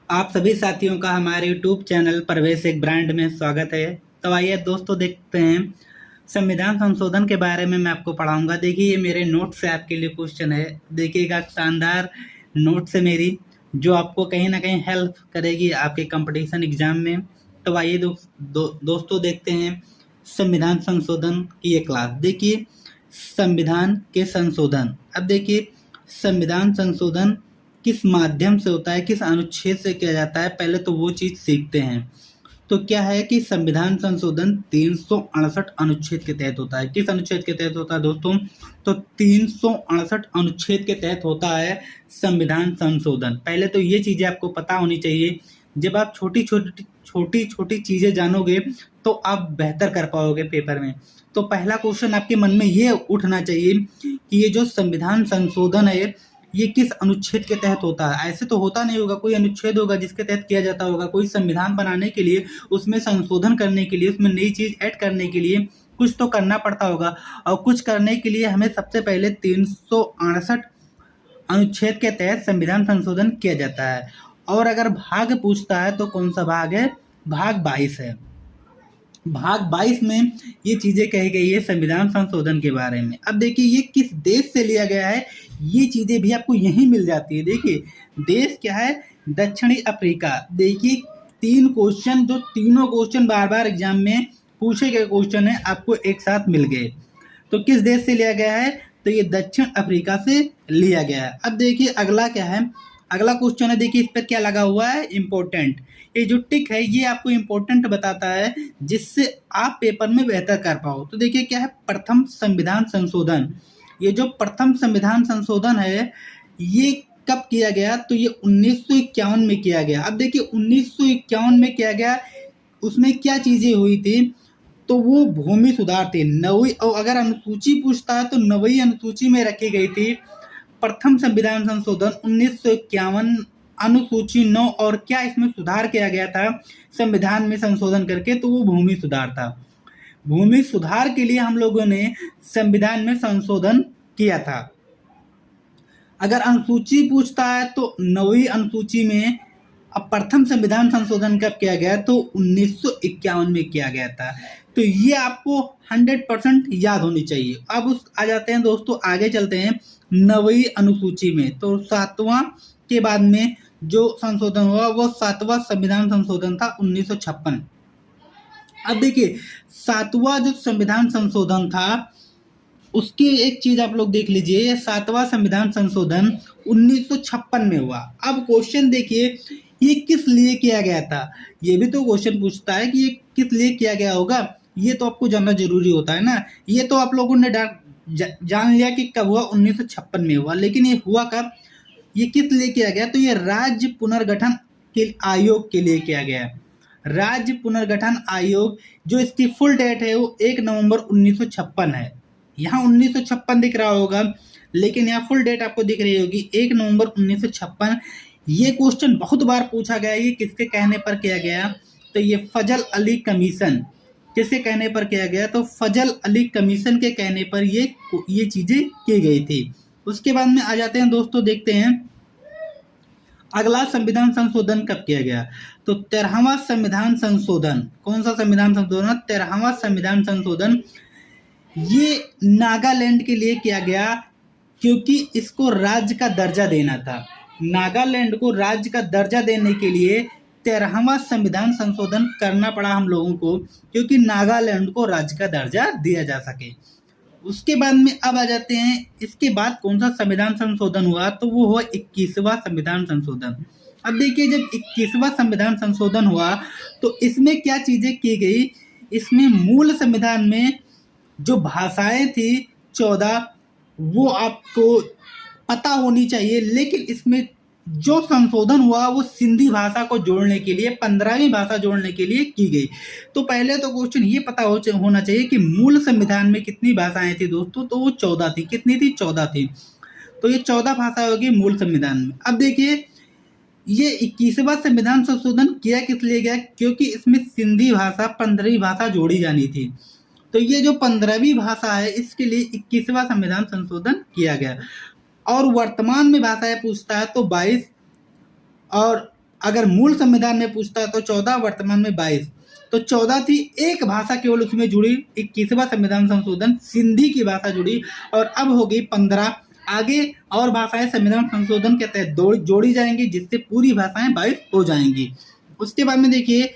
आप सभी साथियों का हमारे यूट्यूब चैनल प्रवेश एक ब्रांड में स्वागत है। तो आइए दोस्तों देखते हैं संविधान संशोधन के बारे में मैं आपको पढ़ाऊंगा। देखिए ये मेरे नोट से आपके लिए क्वेश्चन है। देखिएगा शानदार नोट से मेरी जो आपको कहीं ना कहीं हेल्प करेगी आपके कंपटीशन एग्जाम में। तो आइए दोस्तों देखते हैं संविधान संशोधन की ये क्लास। देखिए संविधान के संशोधन। अब देखिए संविधान संशोधन किस माध्यम से होता है, किस अनुच्छेद से किया जाता है, पहले तो वो चीज सीखते हैं। तो क्या है कि संविधान संशोधन 368 अनुच्छेद के तहत होता है। किस अनुच्छेद के तहत होता है दोस्तों? तो 368 अनुच्छेद के तहत होता है संविधान संशोधन। पहले तो ये चीजें आपको पता होनी चाहिए। जब आप छोटी छोटी चीजें जानोगे तो आप बेहतर कर पाओगे पेपर में। तो पहला क्वेश्चन आपके मन में ये उठना चाहिए कि ये जो संविधान संशोधन है ये किस अनुच्छेद के तहत होता है। ऐसे तो होता नहीं होगा, कोई अनुच्छेद होगा जिसके तहत किया जाता होगा। कोई संविधान बनाने के लिए, उसमें संशोधन करने के लिए, उसमें नई चीज ऐड करने के लिए कुछ तो करना पड़ता होगा। और कुछ करने के लिए हमें सबसे पहले 368 अनुच्छेद के तहत संविधान संशोधन किया जाता है। और अगर भाग पूछता है तो कौन सा भाग है? भाग 22 है। भाग 22 में ये चीजें कही गई है संविधान संशोधन के बारे में। अब देखिए ये किस देश से लिया गया है, ये चीजें भी आपको यहीं मिल जाती है। देखिए देश क्या है? दक्षिणी अफ्रीका। देखिए 3 क्वेश्चन, जो तीनों क्वेश्चन बार बार एग्जाम में पूछे गए क्वेश्चन है, आपको एक साथ मिल गए। तो किस देश से लिया गया है? तो ये दक्षिण अफ्रीका से लिया गया है। अब देखिए अगला क्या है? अगला क्वेश्चन है, देखिए इस पर क्या लगा हुआ है? इंपॉर्टेंट। ये जो टिक है ये आपको इंपॉर्टेंट बताता है, जिससे आप पेपर में बेहतर कर पाओ। तो देखिए क्या है? प्रथम संविधान संशोधन। ये जो प्रथम संविधान संशोधन है ये कब किया गया? तो ये 1951 में किया गया। अब देखिए 1951 में किया गया, उसमें क्या चीजें हुई थी? तो वो भूमि सुधार थे। नवी, और अगर अनुसूची पूछता है तो नवी अनुसूची में रखी गई थी प्रथम संविधान संशोधन 1951 अनुसूची 9। और क्या इसमें सुधार किया गया था संविधान में संशोधन करके? तो वो भूमि सुधार था। भूमि सुधार के लिए हम लोगों ने संविधान में संशोधन किया था। अगर अनुसूची पूछता है तो नवी अनुसूची में। अब प्रथम संविधान संशोधन कब किया गया? तो 1951 में किया गया था। तो ये आपको 100% याद होनी चाहिए। अब उस आ जाते हैं दोस्तों, आगे चलते हैं नवी अनुसूची में। तो 7वां के बाद में जो संशोधन हुआ वो 7वां संविधान संशोधन था 1956। अब देखिए 7वां जो संविधान संशोधन था उसकी एक चीज आप लोग देख लीजिए। 7वां संविधान संशोधन 1956 में हुआ। अब क्वेश्चन देखिए ये किस लिए किया गया था? ये भी तो क्वेश्चन पूछता है कि ये किस लिए किया गया होगा। ये तो आपको जानना जरूरी होता है ना। ये तो आप लोगों ने जान लिया कि कब हुआ, 1956 में हुआ। लेकिन ये हुआ कब, ये किस लिए किया गया? तो ये राज्य पुनर्गठन के आयोग के लिए किया गया। राज्य पुनर्गठन आयोग, जो इसकी फुल डेट है वो 1 नवंबर 1956 है। यहाँ 1956 दिख रहा होगा, लेकिन यहाँ फुल डेट आपको दिख रही होगी 1 नवंबर 1956। ये क्वेश्चन बहुत बार पूछा गया। ये किसके कहने पर किया गया? तो ये फजल अली कमीशन। किसके कहने पर किया गया? तो फजल अली कमीशन के कहने पर ये चीजें की गई थी। उसके बाद में आ जाते हैं दोस्तों, देखते हैं अगला संविधान संशोधन कब किया गया। तो 13वां संविधान संशोधन। कौन सा संविधान संशोधन? 13वां संविधान संशोधन। ये नागालैंड के लिए किया गया क्योंकि इसको राज्य का दर्जा देना था। नागालैंड को राज्य का दर्जा देने के लिए 13वां संविधान संशोधन करना पड़ा हम लोगों को, क्योंकि नागालैंड को राज्य का दर्जा दिया जा सके। उसके बाद में अब आ जाते हैं, इसके बाद कौन सा संविधान संशोधन हुआ? तो वो हुआ 21वां संविधान संशोधन। अब देखिए जब 21वां संविधान संशोधन हुआ तो इसमें क्या चीजें की गई? इसमें मूल संविधान में जो भाषाएं थी 14, वो आपको पता होनी चाहिए। लेकिन इसमें जो संशोधन हुआ वो सिंधी भाषा को जोड़ने के लिए, 15वीं भाषा जोड़ने के लिए की गई। तो पहले तो क्वेश्चन ये पता होना चाहिए कि मूल संविधान में कितनी भाषाएं थी दोस्तों? तो वो 14 थी। कितनी थी? 14 थी। तो ये 14 भाषा होगी मूल संविधान में। अब देखिए ये 21वां संविधान संशोधन किया किस लिए गया? क्योंकि इसमें सिंधी भाषा 15वीं भाषा जोड़ी जानी थी। तो ये जो 15वीं भाषा है इसके लिए 21वां संविधान संशोधन किया गया। और वर्तमान में भाषाएं पूछता है तो 22 और अगर मूल संविधान में पूछता तो 14, वर्तमान में 22। तो 14 थी, एक भाषा केवल उसमें जुड़ी, 21वां संविधान संशोधन सिंधी की भाषा जुड़ी, और अब हो गई 15। आगे और भाषाएं संविधान संशोधन के तहत जोड़ी जाएंगी, जिससे पूरी भाषाएं 22 हो जाएंगी। उसके बाद में देखिए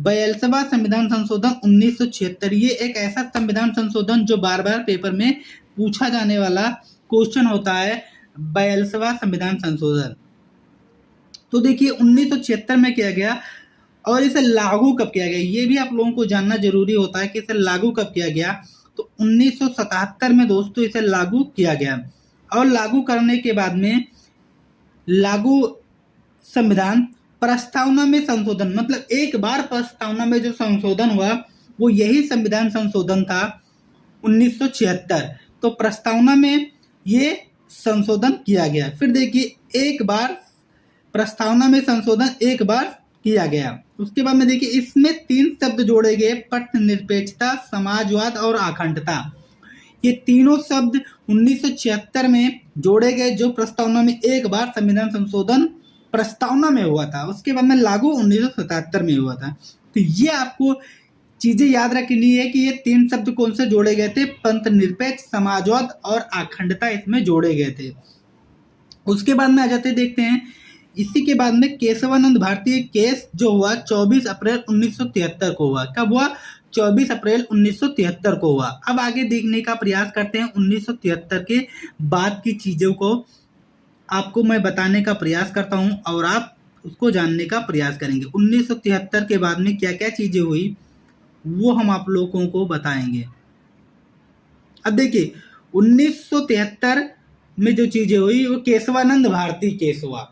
42वां संविधान संशोधन 1976। ये एक ऐसा संविधान संशोधन जो बार बार पेपर में पूछा जाने वाला क्वेश्चन होता है, 42वां संविधान संशोधन। तो देखिए 1976 में किया गया, और इसे लागू कब किया गया ये भी आप लोगों को जानना जरूरी होता है कि इसे लागू कब किया गया। तो 1977 में दोस्तों इसे लागू किया गया, और लागू करने के बाद में लागू संविधान प्रस्तावना में संशोधन, मतलब एक बार प्रस्तावना में जो संशोधन हुआ वो यही संविधान संशोधन था 1976। तो प्रस्तावना में ये संशोधन किया गया। फिर देखिए एक बार प्रस्तावना में संशोधन एक बार किया गया। उसके बाद में देखिए इसमें 3 शब्द जोड़े गए, पक्षनिरपेक्षता, समाजवाद और अखंडता। ये तीनों शब्द 1976 में जोड़े गए, जो प्रस्तावना में एक बार संविधान संशोधन प्रस्तावना में हुआ था। उसके बाद में लागू 1977 में हुआ था। तो ये आपको चीजें याद रखनी है कि ये 3 शब्द कौन से जोड़े गए थे, पंथ निरपेक्ष, समाजवाद और अखंडता इसमें जोड़े गए थे। उसके बाद में आ जाते देखते हैं, इसी के बाद में केशवानंद भारती केस जो हुआ 24 अप्रैल 1973 को हुआ। कब हुआ? 24 अप्रैल 1973 को हुआ। अब आगे देखने का प्रयास करते हैं 1973 के बाद की चीजों को आपको मैं बताने का प्रयास करता हूं, और आप उसको जानने का प्रयास करेंगे। 1973 के बाद में क्या क्या चीजें हुई वो हम आप लोगों को बताएंगे। अब देखिए 1973 में जो चीजें हुई वो केशवानंद भारती केस हुआ।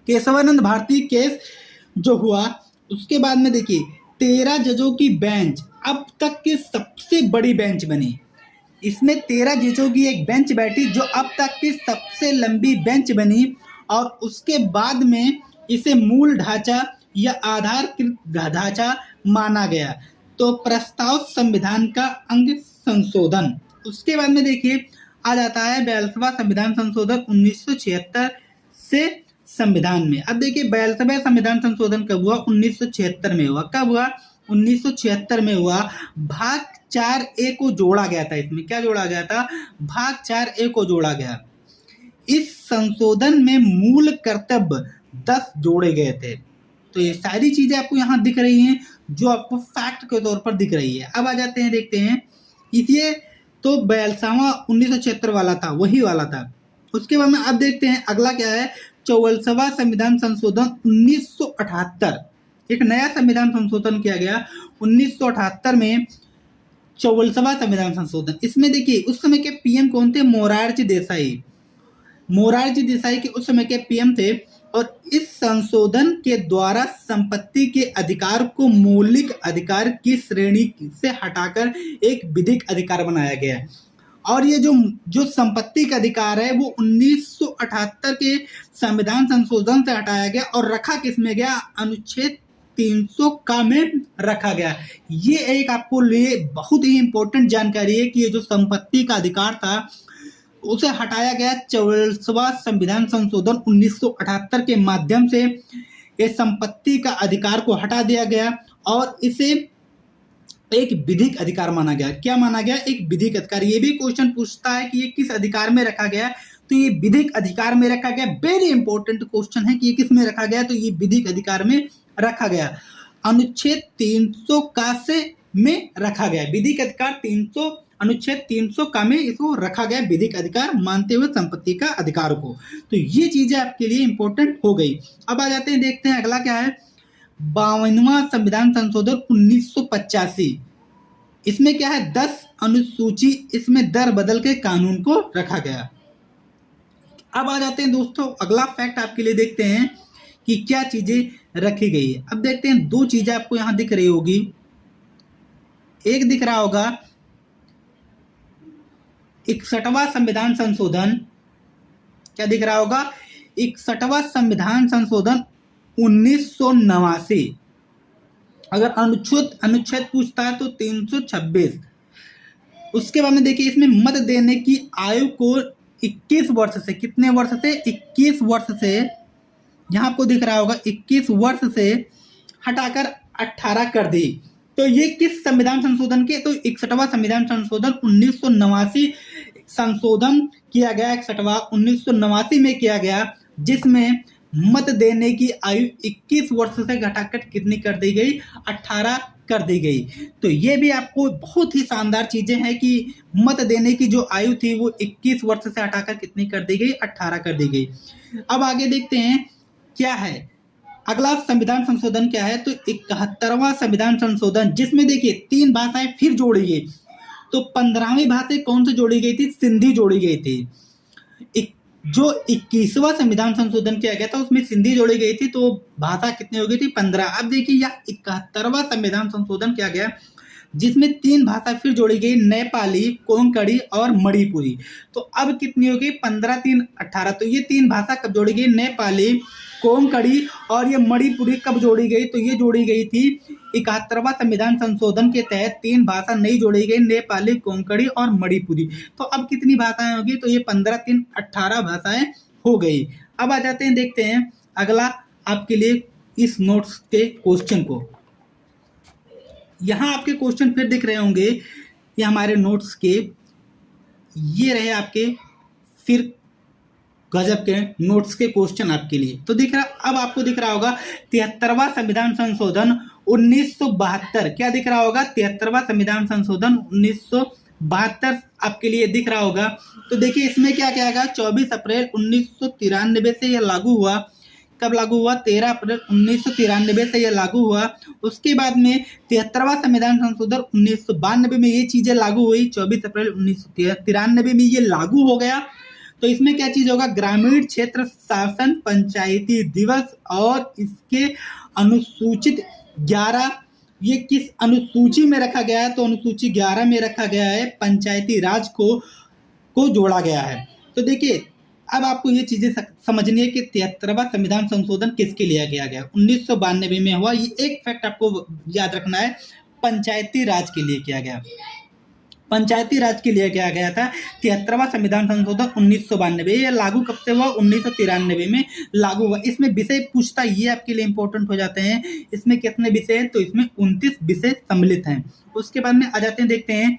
केशवानंद भारती केस जो हुआ उसके बाद में देखिए 13 जजों की बेंच अब तक की सबसे बड़ी बेंच बनी। इसमें 13 जजों की एक बेंच बैठी जो अब तक की सबसे लंबी बेंच बनी, और उसके बाद में इसे मूल ढांचा या आधारकृत ढांचा माना गया। तो प्रस्ताव संविधान का अंग संशोधन। उसके बाद में देखिए आ जाता है 42वां संविधान संशोधन 1976 से संविधान में। अब देखिए 42वां संविधान संशोधन कब हुआ? 1976 में हुआ। कब हुआ? 1976 में हुआ। भाग 4A को जोड़ा गया था। इसमें क्या जोड़ा गया था? भाग 4A को जोड़ा गया। इस संशोधन में मूल कर्तव्य 10 जोड़े गए थे। तो ये सारी चीजें आपको यहाँ दिख रही हैं जो आपको फैक्ट के तौर पर दिख रही है। अब आ जाते हैं, देखते हैं इसलिए तो 42वां 1976 वाला था, वही वाला था। उसके बाद में अब देखते हैं अगला क्या है, 44वां संविधान संशोधन 1978। एक नया संविधान संशोधन किया गया 1978 में, 44वां संविधान संशोधन। इसमें देखिए उस समय के पीएम कौन थे? मोरारजी देसाई। मोरारजी देसाई के उस समय के पीएम थे, और इस संशोधन के द्वारा संपत्ति के अधिकार को मौलिक अधिकार की श्रेणी से हटाकर एक विधिक अधिकार बनाया गया। और ये जो संपत्ति का अधिकार है वो 1978 के संविधान संशोधन से हटाया गया और रखा किसमें गया? अनुच्छेद 300 का में रखा गया। ये एक आपको लिए बहुत ही इंपॉर्टेंट जानकारी है कि ये जो संपत्ति का अधिकार था उसे हटाया गया 44वां संविधान संशोधन 1978 के माध्यम से। ये संपत्ति का अधिकार को हटा दिया गया और इसे एक विधिक अधिकार माना गया। क्या माना गया? एक विधिक अधिकार। ये भी क्वेश्चन पूछता है कि ये किस अधिकार में रखा गया, तो ये विधिक अधिकार में रखा गया। वेरी इंपॉर्टेंट क्वेश्चन है कि ये किस में रखा गया, तो ये विधिक अधिकार में रखा गया। अनुच्छेद 300 का से में रखा गया। विधिक अधिकार 300 अनुच्छेद 300 का में इसको रखा गया विधिक अधिकार मानते हुए संपत्ति का अधिकार को। तो ये चीजें आपके लिए इंपॉर्टेंट हो गई। अब आ जाते हैं, देखते हैं अगला क्या है, 52वां संविधान संशोधन 1985। इसमें क्या है? 10 अनुसूची इसमें दर बदल के कानून को रखा गया। अब आ जाते हैं दोस्तों, अगला फैक्ट आपके लिए देखते हैं कि क्या चीजें रखी गई है। अब देखते हैं, 2 चीजें आपको यहां दिख रही होगी। एक दिख रहा होगा 61वां संविधान संशोधन। क्या दिख रहा होगा? 61वां संविधान संशोधन 1989। अगर अनुच्छेद पूछता है तो 326। उसके बाद में देखिए इसमें मत देने की आयु को 21 वर्ष से, कितने वर्ष से? 21 वर्ष से यहाँ आपको दिख रहा होगा 21 वर्ष से हटाकर 18 कर दी। तो ये किस संविधान संशोधन के, तो 61वां संविधान संशोधन 1989 संशोधन किया गया, 61वां 1989 में किया गया, जिसमें मत देने की आयु 21 वर्ष से घटाकर कितनी कर दी गई, 18 कर दी गई। तो ये भी आपको बहुत ही शानदार चीजें हैं कि मत देने की जो आयु थी वो 21 वर्ष से हटाकर कितनी कर दी गई, 18 कर दी गई। अब आगे देखते हैं क्या है अगला संविधान संशोधन क्या है। तो 71वां संविधान संशोधन, जिसमें देखिए 3 भाषाएं फिर जोड़ी गई। तो 15वीं भाषा कौन सी जोड़ी गई थी, सिंधी जोड़ी गई थी। जो 21वां संविधान संशोधन किया गया था उसमें सिंधी जोड़ी गई थी, तो भाषा कितनी हो गई थी, 15। अब देखिए यह 71वां संविधान संशोधन किया गया जिसमें 3 भाषा फिर जोड़ी गई, नेपाली, कोंकणी और मणिपुरी। तो अब कितनी हो गई, 15 3 18। तो ये 3 भाषा कब जोड़ी गई, नेपाली, कोंकणी और ये मणिपुरी कब जोड़ी गई, तो ये जोड़ी गई थी 71वां संविधान संशोधन के तहत। 3 भाषा नई जोड़ी गई, नेपाली, कोंकणी और मणिपुरी। तो अब कितनी भाषाएं होगी, तो ये 15 3 18 भाषाएं हो गई। अब आ जाते हैं, देखते हैं अगला आपके लिए इस नोट्स के क्वेश्चन को। यहाँ आपके क्वेश्चन फिर दिख रहे होंगे, ये हमारे नोट्स के ये रहे आपके फिर गजब के नोट्स के क्वेश्चन आपके लिए। तो दिख रहा, अब आपको दिख रहा होगा 73वां संविधान संशोधन 1972। क्या दिख रहा होगा, 73वां संविधान संशोधन 1972 आपके लिए दिख रहा होगा। तो देखिए इसमें क्या क्या आएगा, 24 अप्रैल 1993 से यह लागू हुआ। कब लागू हुआ, 13 अप्रैल 1993 से यह लागू हुआ। उसके बाद में 73वां संविधान संशोधन 1992 में ये चीजें लागू हुई। 24 अप्रैल 1993 में ये लागू हो गया। तो इसमें क्या चीज होगा, ग्रामीण क्षेत्र शासन पंचायती दिवस और इसके अनुसूचित 11, ये किस अनुसूची में रखा गया है, तो अनुसूची 11 में रखा गया है, पंचायती राज को जोड़ा गया है। तो देखिए अब आपको ये चीजें समझनी है कि 73वां संविधान संशोधन किसके लिए किया गया, 1992 में हुआ। ये एक फैक्ट आपको याद रखना है, पंचायती राज के लिए किया गया, पंचायती राज के लिए किया गया था 73वां संविधान संशोधन 1992। ये लागू कब से हुआ, 1993 में लागू हुआ। इसमें विषय पूछता, ये आपके लिए इंपॉर्टेंट हो जाते हैं। इसमें कितने विषय हैं, तो इसमें 29 विषय सम्मिलित हैं। उसके बाद में आ जाते हैं, देखते हैं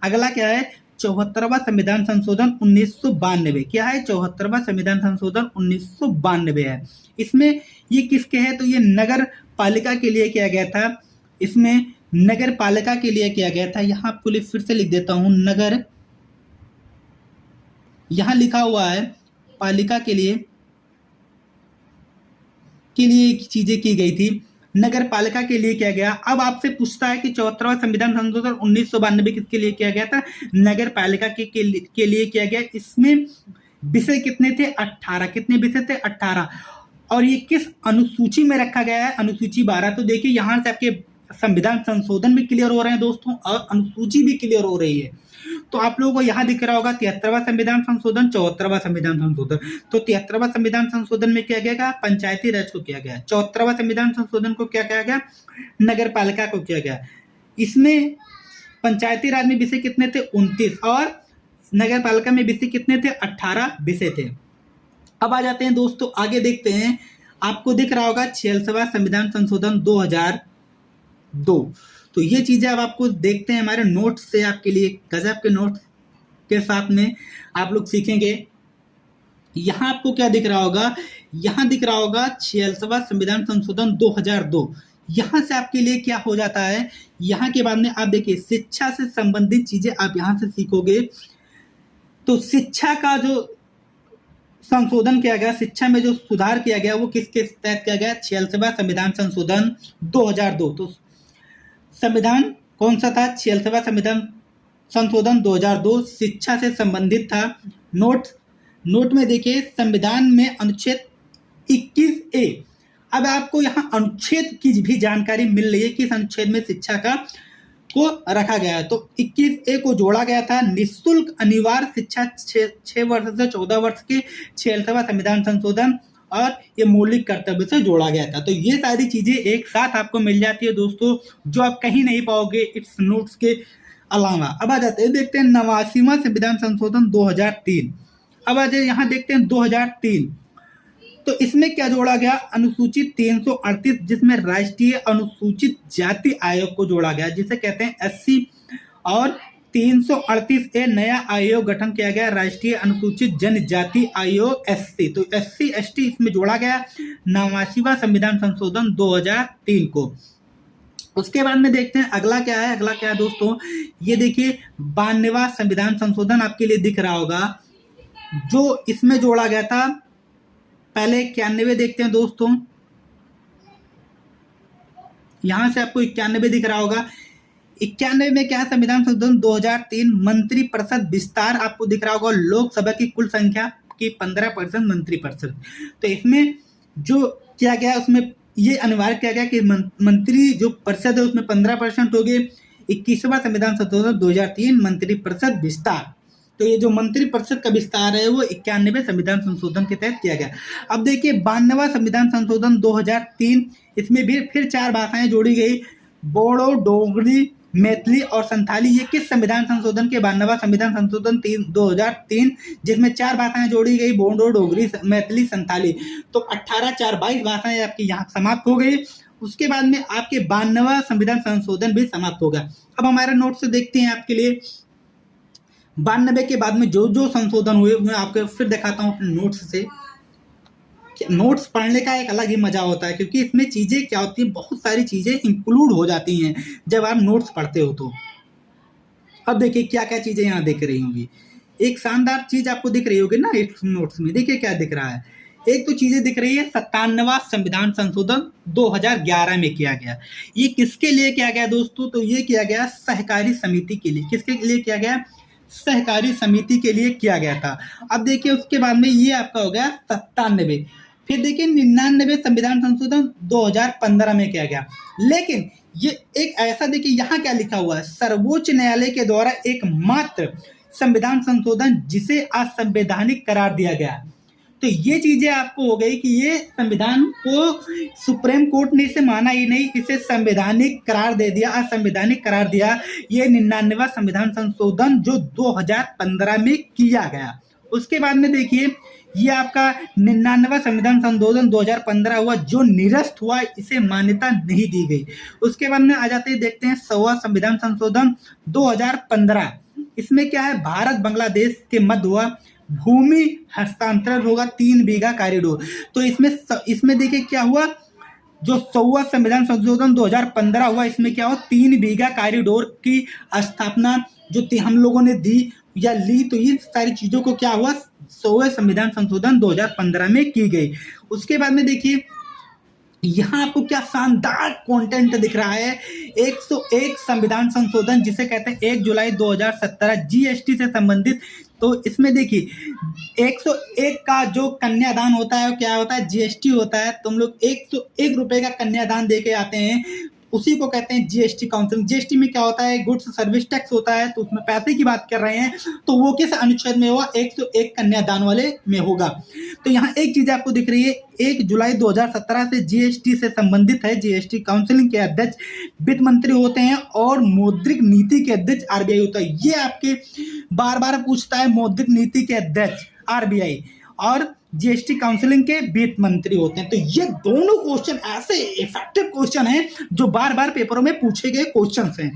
अगला क्या है, 74वां संविधान संशोधन 1992। क्या है, 74वां संविधान संशोधन 1992 है। इसमें ये किसके है, तो ये नगर पालिका के लिए किया गया था। इसमें नगर पालिका के लिए किया गया था। यहां आपको फिर से लिख देता हूं, नगर, यहां लिखा हुआ है पालिका के लिए चीजें की गई थी, नगर पालिका के लिए किया गया। अब आपसे पूछता है कि 74वां संविधान संशोधन 1992 किसके लिए किया गया था, नगर पालिका के लिए किया गया। इसमें विषय कितने थे, 18। कितने विषय थे, 18। और ये किस अनुसूची में रखा गया है, अनुसूची 12। तो देखिए यहां से आपके संविधान संशोधन भी क्लियर हो रहे हैं दोस्तों, और अनुसूची भी क्लियर हो रही है। तो आप लोगों को यहाँ दिख रहा होगा 73वां संविधान संशोधन, 74वां संविधान संशोधन। तो 73वां संविधान संशोधन में क्या किया गया, पंचायती राज को किया गया। 74वां संविधान संशोधन को क्या किया गया, नगर पालिका को किया गया। इसमें पंचायती राज में विषय कितने थे, 29, और नगर पालिका में विषय कितने थे, 18 विषय थे। अब आ जाते हैं दोस्तों, आगे देखते हैं। आपको दिख रहा होगा 46वां संविधान संशोधन 2002। तो ये चीजें अब आपको देखते हैं हमारे नोट्स से, आपके लिए गजब के नोट्स के साथ में आप लोग सीखेंगे। यहां आपको क्या दिख रहा होगा, यहां दिख रहा होगा 46वां संविधान संशोधन 2002। यहां से आपके लिए क्या हो जाता है, यहां के बाद में आप देखिए शिक्षा से संबंधित चीजें आप यहां से सीखोगे। तो शिक्षा का जो संशोधन किया गया, शिक्षा में जो सुधार किया गया, वो किसके तहत किया गया, 46वां संविधान संशोधन 2002। तो संविधान कौन सा था, 46वां संविधान संशोधन 2002 शिक्षा से संबंधित था। नोट में देखिए संविधान में अनुच्छेद 21A। अब आपको यहाँ अनुच्छेद की भी जानकारी मिल रही है, किस अनुच्छेद में शिक्षा को रखा गया है। तो 21A को जोड़ा गया था, निःशुल्क अनिवार्य शिक्षा 6 वर्ष से 14 वर्ष के 46वां संविधान संशोधन, और ये मौलिक कर्तव्य से जोड़ा गया था। तो ये सारी चीजें एक साथ आपको मिल जाती है दोस्तों, जो आप कहीं नहीं पाओगे इस नोट्स के अलावा। अब आ जाते हैं, देखते हैं 89वां संविधान संशोधन 2003। अब आ जाए यहाँ देखते हैं 2003। तो इसमें क्या जोड़ा गया, अनुसूचित 338 जिसमें राष्ट्रीय अनुसूचित जाति आयोग को जोड़ा गया जिसे कहते हैं एससी, और 338 नया आयोग गठन किया गया राष्ट्रीय अनुसूचित जनजाति आयोग एससी। तो एससी एसटी इसमें जोड़ा गया 89वां संविधान संशोधन 2003 को। उसके बाद में देखते हैं अगला क्या है। अगला क्या है दोस्तों, ये देखिए 92वां संविधान संशोधन आपके लिए दिख रहा होगा जो इसमें जोड़ा गया था। पहले 91 देखते हैं दोस्तों, यहां से आपको 91 दिख रहा होगा। 91 में क्या है, संविधान संशोधन 2003 मंत्रिपरिषद विस्तार आपको दिख रहा होगा। लोकसभा की कुल संख्या की 15% मंत्रिपरिषद। तो इसमें जो किया गया उसमें ये अनिवार्य किया गया कि मंत्री जो परिषद है उसमें 15% हो गए। 21वां संविधान संशोधन 2003 मंत्रिपरिषद विस्तार। तो ये जो मंत्रिपरिषद का विस्तार है वो 91वें संविधान संशोधन के तहत किया गया। अब देखिए 92वां संविधान संशोधन 2003, इसमें भी फिर 4 भाषाएं जोड़ी गई, बोडो, डोगरी, मैथिली और संथाली। ये किस संविधान संशोधन के 92वां संविधान संशोधन 2003 जिसमें 4 भाषाएं जोड़ी गई, बोडो, डोगरी, मैथिली, संथाली। तो 18 4 22 भाषाएं आपकी यहाँ समाप्त हो गई। उसके बाद में आपके 92वां संविधान संशोधन भी समाप्त होगा। अब हमारे नोट से देखते हैं आपके लिए 92 के बाद में जो जो संशोधन हुए मैं आपको फिर दिखाता हूँ अपने नोट्स से। नोट्स पढ़ने का एक अलग ही मजा होता है क्योंकि इसमें चीजें क्या होती हैं, बहुत सारी चीजें इंक्लूड हो जाती हैं जब आप नोट्स पढ़ते हो। तो अब देखिए क्या क्या चीजें यहाँ दिख रही होंगी। एक शानदार चीज आपको दिख रही होगी ना एक नोट्स में, देखिए क्या दिख रहा है। एक तो चीजें दिख रही है 97वां संविधान संशोधन 2011 में किया गया। ये किसके लिए किया गया दोस्तों, तो ये किया गया सहकारी समिति के लिए। किसके लिए किया गया, सहकारी समिति के लिए किया गया था। अब देखिए उसके बाद में ये आपका हो गया 97। फिर देखिए 99 संविधान संशोधन 2015 में किया गया। लेकिन ये एक ऐसा देखिए यहाँ क्या लिखा हुआ है, सर्वोच्च न्यायालय के द्वारा एकमात्र संविधान संशोधन जिसे असंवैधानिक करार दिया गया। तो ये चीजें आपको हो गई कि ये संविधान को सुप्रीम कोर्ट ने इसे माना ही नहीं, इसे संवैधानिक करार दे दिया, असंवैधानिक करार दिया। ये 99वां संविधान संशोधन जो 2015 में किया गया। उसके बाद में देखिए ये आपका 99वां संविधान संशोधन 2015 हुआ जो निरस्त हुआ, इसे मान्यता नहीं दी गई। उसके बाद में आ जाते हैं देखते हैं 100वां संविधान संशोधन 2015। इसमें क्या है, भारत बांग्लादेश के मध्य हुआ भूमि हस्तांतरण होगा 3 बीघा कॉरिडोर। तो इसमें देखिए क्या हुआ, जो 100वां संविधान संशोधन 2015 हुआ इसमें क्या हुआ, 3 बीघा कॉरिडोर की स्थापना जो हम लोगों ने दी या ली। तो ये सारी चीजों को क्या हुआ, 100वें संविधान संशोधन 2015 में की गई। उसके बाद में देखिए यहाँ आपको क्या शानदार कंटेंट दिख रहा है, 101 संविधान संशोधन जिसे कहते हैं 1 जुलाई 2017 जीएसटी से संबंधित। तो इसमें देखिए 101 का जो कन्यादान होता है क्या होता है, जीएसटी होता है। तुम लोग 101 रुपए का कन्यादान दे के आते हैं, उसी को कहते हैं जीएसटी काउंसिलिंग। जीएसटी में क्या होता है, गुड्स सर्विस टैक्स होता है। तो उसमें पैसे की बात कर रहे हैं तो वो किस अनुच्छेद में होगा, 101 कन्यादान वाले में होगा। तो यहाँ एक चीज आपको दिख रही है, 1 जुलाई 2017 से जीएसटी से संबंधित है। जीएसटी काउंसिलिंग के अध्यक्ष वित्त मंत्री होते हैं और मौद्रिक नीति के अध्यक्ष आरबीआई होता है। ये आपके बार बार पूछता है, मौद्रिक नीति के अध्यक्ष आरबीआई और जीएसटी काउंसिलिंग के वित्त मंत्री होते हैं। तो ये दोनों क्वेश्चन ऐसे इफेक्टिव क्वेश्चन हैं जो बार बार पेपरों में पूछे गए क्वेश्चन हैं।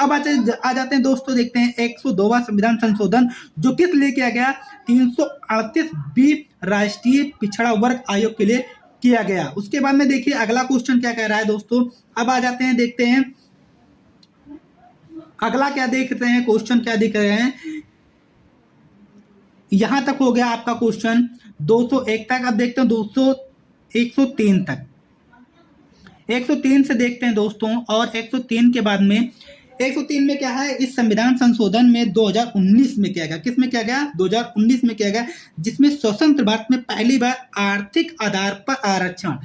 अब आ जाते हैं दोस्तों, देखते हैं 102वां संविधान संशोधन जो किस लिए किया गया, 338B राष्ट्रीय पिछड़ा वर्ग आयोग के लिए किया गया। उसके बाद में देखिए अगला क्वेश्चन क्या कह रहा है दोस्तों। अब आ जाते हैं, देखते हैं अगला क्या देखते हैं, क्वेश्चन क्या दिख रहे हैं। यहां तक हो गया आपका क्वेश्चन 201 तक। अब देखते हैं 103 तक। 103 से देखते हैं दोस्तों, और 103 के बाद में 103 में क्या है, इस संविधान संशोधन में 2019 में किया गया। किस में किया गया, 2019 में किया गया, जिसमें स्वतंत्र भारत में पहली बार आर्थिक आधार पर आरक्षण,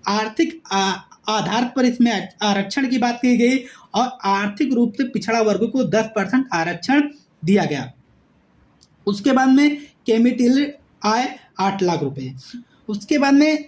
आर्थिक आधार पर इसमें आरक्षण की बात की गई और आर्थिक रूप से पिछड़ा वर्ग को 10% आरक्षण दिया गया। उसके बाद में कैपिटल आय 8 लाख रुपए। उसके बाद में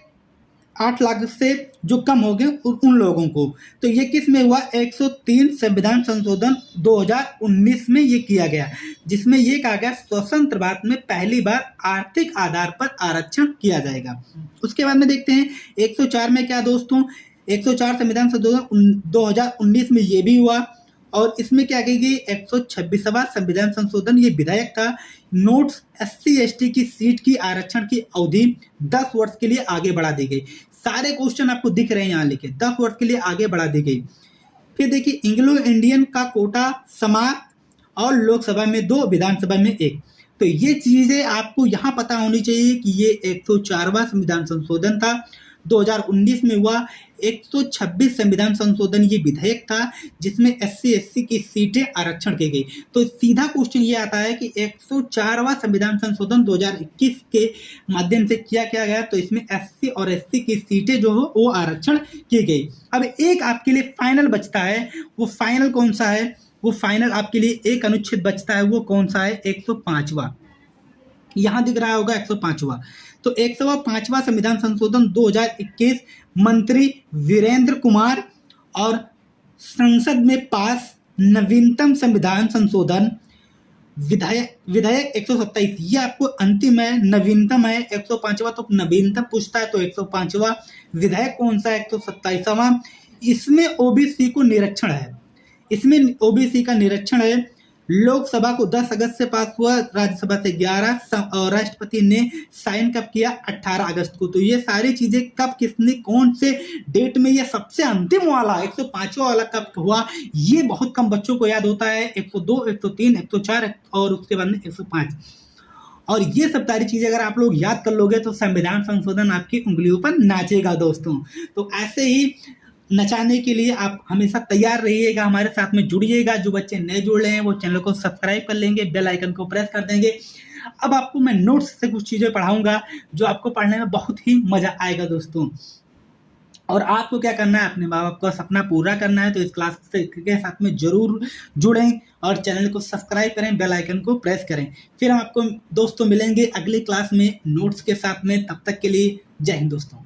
8 लाख से जो कम हो गए उन लोगों को। तो ये किस में हुआ? 103 संविधान संशोधन 2019 में ये किया गया, जिसमें ये कहा गया स्वतंत्र भारत में पहली बार आर्थिक आधार पर आरक्षण किया जाएगा। उसके बाद में देखते हैं 104 में क्या दोस्तों, 104 संविधान संशोधन 2019 में ये भी हुआ, और इसमें क्या कही गई? 126वां संविधान संशोधन ये विधेयक था। नोट्स SC/ST की सीट की आरक्षण की अवधि 10 वर्ष के लिए आगे बढ़ा दी गई। सारे क्वेश्चन आपको दिख रहे हैं यहाँ लिखे, 10 वर्ष के लिए आगे बढ़ा दी गई। फिर देखिए एंग्लो इंडियन का कोटा समाप्त और लोकसभा में 2, विधानसभा में 1। तो ये चीजें आपको यहाँ पता होनी चाहिए कि ये 104वां संविधान संशोधन था, 2019 में हुआ। 126 संविधान संशोधन ये विधेयक था जिसमें SC/ST की सीटें आरक्षण की गई। तो सीधा क्वेश्चन ये आता है कि 104वां संविधान संशोधन 2021 के माध्यम से क्या किया गया? तो इसमें SC और ST की सीटें जो हो वो आरक्षण की गई। अब एक आपके लिए फाइनल बचता है, वो फाइनल कौन सा है? वो फाइनल आपके लिए एक अनुच्छेद बचता है, वो कौन सा है? 105वां। यहां दिख रहा होगा 105वां। तो 105वां संविधान संशोधन 2021 मंत्री वीरेंद्र कुमार और संसद में पास नवीनतम संविधान संशोधन विधेयक 127, ये आपको अंतिम है, नवीनतम है। 105वां तो नवीनतम पूछता है, तो 105वां विधेयक कौन सा है? 127वां। इसमें ओबीसी को निरीक्षण है, इसमें ओबीसी का निरीक्षण है। लोकसभा को 10 अगस्त से पास हुआ, राज्यसभा से 11, और राष्ट्रपति ने साइन कब किया? 18 अगस्त को। तो ये सारी चीजें कब, किसने, कौन से डेट में, ये सबसे अंतिम वाला 105वां वाला कब हुआ, ये बहुत कम बच्चों को याद होता है। 102, 103, 104 और उसके बाद में 105। और ये सब सारी चीजें अगर आप लोग याद कर लोगे तो संविधान संशोधन आपकी उंगलियों पर नाचेगा दोस्तों। तो ऐसे ही नचाने के लिए आप हमेशा तैयार रहिएगा, हमारे साथ में जुड़िएगा। जो बच्चे नए जुड़ रहे हैं वो चैनल को सब्सक्राइब कर लेंगे, बेल आइकन को प्रेस कर देंगे। अब आपको मैं नोट्स से कुछ चीज़ें पढ़ाऊंगा जो आपको पढ़ने में बहुत ही मजा आएगा दोस्तों। और आपको क्या करना है? अपने माँ बाप का सपना पूरा करना है, तो इस क्लास के साथ में जरूर जुड़ें और चैनल को सब्सक्राइब करें, बेल आइकन को प्रेस करें। फिर हम आपको दोस्तों मिलेंगे अगली क्लास में नोट्स के साथ में। तब तक के लिए जय हिंद दोस्तों।